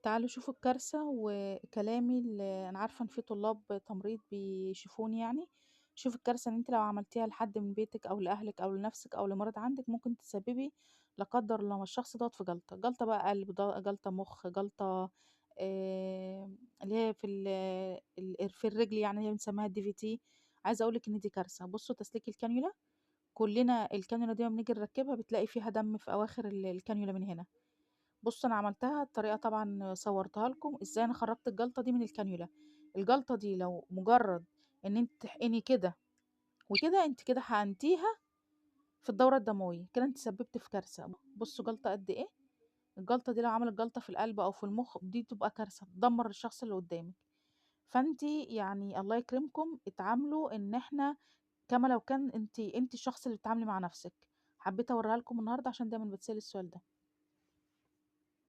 تعالوا شوفوا الكارثة وكلامي أنا عارفة إن في طلاب تمريض بيشوفوني يعني، شوفي الكارثة إن أنتِ لو عملتيها لحد من بيتِك أو لأهلِك أو لنفسِك أو لمريض عندِك ممكن تسببي لا قدّر الله مع الشخص دوّة في جلطة، جلطة بقى قلب، جلطة مُخ، جلطة اللي هي في الرجل يعني اللي هي بنسميها الDVT. عايزة أقول لِك إن دي كارثة. بُصّوا تسليك الكانيولا، كلنا الكانيولا دي أمّا بنيجي نركّبها بتلاقي فيها دم في أواخر الكانيولا من هنا. بُصّوا أنا عملتها الطريقة طبعًا صوّرتها لكم، إزاي أنا خرّجت الجلطة دي من الكانيولا. الجلطة دي لو مجرّد إن أنتِ تحقني كده وكده، أنتِ كده حقنتيها في الدورة الدموية، كده أنتِ سببتِ في كارثة. بُصّوا جلطة قد إيه، الجلطة دي لو عملت جلطة في القلب أو في المخ دي تبقى كارثة، تدمّر الشخص اللي قدّامِك. فأنتِ يعني الله يكرمكم اتعاملوا إن إحنا كما لو كان أنتِ الشخص اللي بتتعاملي مع نَفْسِك. حبيت أورّيها لكم النهارده عشان دايمًا باتسأل السؤال ده.